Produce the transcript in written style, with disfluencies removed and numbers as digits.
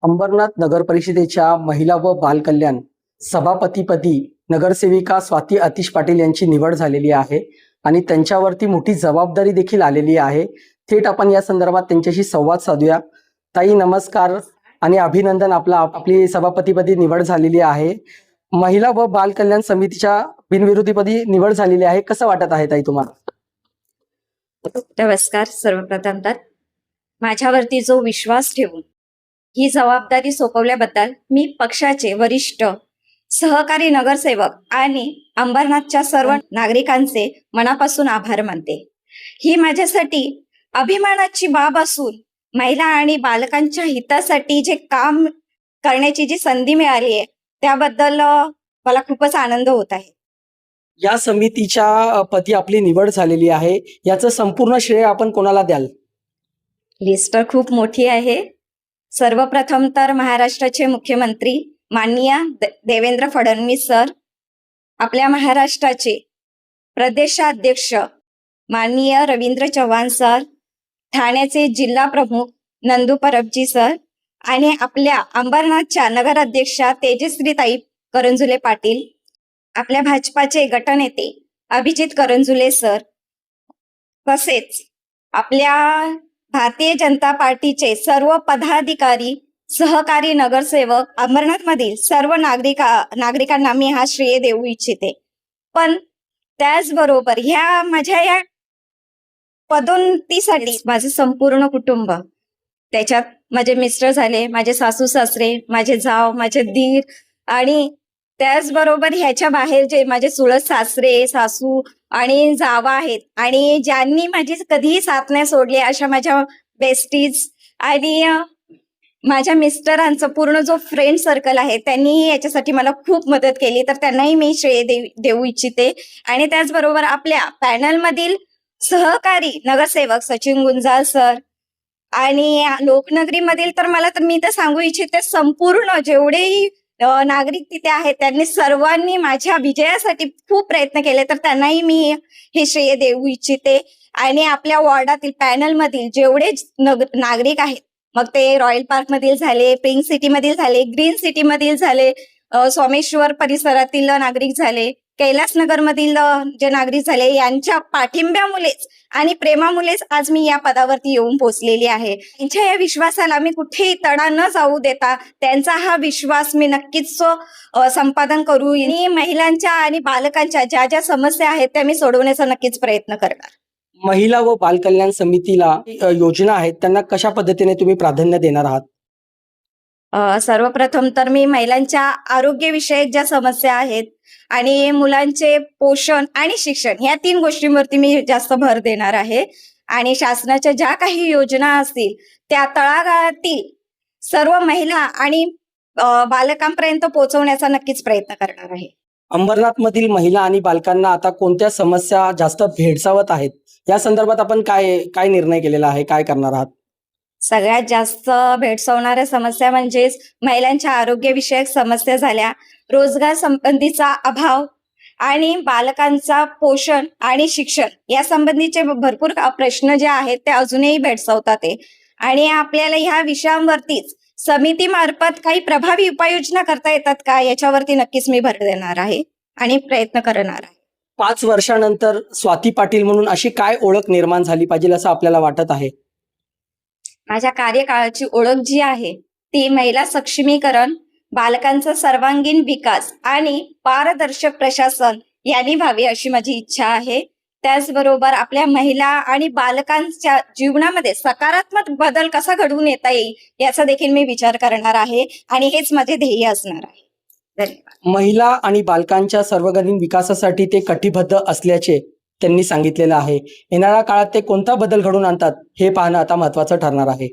अंबरनाथ नगर परिषदेच्या महिला व बालकल्याण सभापतीपदी नगरसेविका स्वाती आतिश पाटील यांची निवड झालेली आहे आणि त्यांच्यावरती मोठी जबाबदारी देखील आलेली आहे। थेट आपण या संदर्भात त्यांच्याशी संवाद साधूया। ताई नमस्कार आणि अभिनंदन, आपली सभापतीपदी निवड झालेली आहे। महिला व बालकल्याण समितीच्या बिनविरोधीपदी निवड झालेली आहे, कसं वाटत आहे ताई तुम्हाला? नमस्कार। सर्वप्रथम तर माझ्यावरती जो विश्वास ठेवून ही जबाबदारी सोपवल्याबद्दल मी पक्षाचे वरिष्ठ सहकारी नगरसेवक आणि अंबरनाथच्या सर्व नागरिकांचे मनापासून आभार मानते। ही माझ्यासाठी अभिमानाची बाब असून महिला आणि बालकांच्या हितासाठी जे काम करण्याची जी संधी मिळाली आहे त्याबद्दल मला खूपच आनंद होत आहे। या समितीच्या पदी आपली निवड झालेली आहे, याचं संपूर्ण श्रेय आपण कोणाला द्याल? लिस्ट खूप मोठी आहे। सर्वप्रथम तर महाराष्ट्राचे मुख्यमंत्री माननीय देवेंद्र फडणवीस सर, आपल्या महाराष्ट्राचे प्रदेशाध्यक्ष माननीय रवींद्र चव्हाण सर, ठाण्याचे जिल्हा प्रमुख नंदू परबजी सर आणि आपल्या अंबरनाथच्या नगराध्यक्षा तेजश्रीताई करंजुले पाटील, आपल्या भाजपाचे गटनेते अभिजित करंजुले सर, तसेच आपल्या भारतीय जनता पार्टीचे सर्व पदाधिकारी, सहकारी नगरसेवक, अंबरनाथ मधील सर्व नागरिकांना मी हा श्रेय देऊ इच्छिते। पण त्याचबरोबर माझ्या या पदोन्नतीसाठी माझे संपूर्ण कुटुंब, त्याच्यात माझे मिस्टर झाले, माझे सासू सासरे, माझे जाव, माझे दीर आणि त्याचबरोबर ह्याच्या बाहेर जे माझे चुलत सासरे सासू आणि जावा आहेत आणि ज्यांनी माझी कधीही साथ नाही सोडली अशा माझ्या बेस्टीज आणि माझ्या मिस्टरांचं पूर्ण जो फ्रेंड सर्कल आहे त्यांनीही याच्यासाठी मला खूप मदत केली, तर त्यांनाही मी श्रेय देऊ इच्छिते। आणि त्याचबरोबर आपल्या पॅनल मधील सहकारी नगरसेवक सचिन गुंजाळ सर आणि लोकनगरी मधील मी तर सांगू इच्छिते संपूर्ण जेवढेही नागरिक तिथे आहेत त्यांनी सर्वांनी माझ्या विजयासाठी खूप प्रयत्न केले, तर त्यांनाही मी हे श्रेय देऊ इच्छिते। आणि आपल्या वॉर्डातील पॅनल मधील जेवढे नागरिक आहेत, मग ते रॉयल पार्क मधील झाले, पिंक सिटी मधील झाले, ग्रीन सिटी मधील झाले, सोमेश्वर परिसरातील नागरिक झाले, कैलासनगर मधील जे नागरिक झाले, यांच्या पाठिंब्यामुळेच आणि प्रेमामुळेच आज मी या पदावरती येऊन पोहोचलेली आहे। त्यांच्या या विश्वासाला मी कुठेही तडा न जाऊ देता त्यांचा हा विश्वास मी नक्कीच संपादन करू आणि महिलांच्या आणि बालकांच्या ज्या ज्या समस्या आहेत त्या मी सोडवण्याचा नक्कीच प्रयत्न करणार। महिला व बालकल्याण समितीला योजना आहेत, त्यांना कशा पद्धतीने तुम्ही प्राधान्य देणार आहात? सर्वप्रथम तर मी महिलांच्या आरोग्यविषयक ज्या समस्या आहेत आणि मुलांचे पोषण आणि शिक्षण या 3 गोष्टींवरती मी जास्त भर देणार आहे। आणि शासनाच्या ज्या काही योजना असतील त्या तळागाळातील सर्व महिला आणि बालकांपर्यंत पोहोचवण्याचा नक्कीच प्रयत्न करणार आहे। अंबरनाथ मधील महिला आणि बालकांना आता कोणत्या समस्या जास्त भेडसावत आहेत, या संदर्भात आपण काय निर्णय केलेला आहे, काय करणार आहात? सगळ्यात जास्त भेडसावणाऱ्या समस्या म्हणजेच महिलांच्या आरोग्यविषयक समस्या झाल्या, रोजगार संबंधीचा अभाव आणि बालकांचा पोषण आणि शिक्षण या संबंधीचे भरपूर प्रश्न जे आहेत ते अजूनही भेडसावतात आणि आपल्याला ह्या विषयांवरतीच समितीमार्फत काही प्रभावी उपाययोजना करता येतात का याच्यावरती नक्कीच मी भर देणार आहे आणि प्रयत्न करणार आहे। 5 वर्षानंतर स्वाती पाटील म्हणून अशी काय ओळख निर्माण झाली पाहिजे असं आपल्याला वाटत आहे? माझ्या कार्यकाळाची ओळख जी आहे ती महिला सक्षमीकरण, बालकांचा सर्वांगीण विकास आणि पारदर्शक प्रशासन यांनी व्हावे अशी माझी इच्छा आहे। त्याचबरोबर आपल्या महिला आणि बालकांच्या जीवनामध्ये सकारात्मक बदल कसा घडवून येता येईल याचा देखील मी विचार करणार आहे आणि हेच माझे ध्येय असणार आहे। धन्यवाद। महिला आणि बालकांच्या सर्वजणीन विकासासाठी ते कटिबद्ध असल्याचे त्यांनी सांगितलेलं आहे। येणाऱ्या काळात ते कोणता बदल घडवून आणतात हे पाहणं आता महत्त्वाचं ठरणार आहे।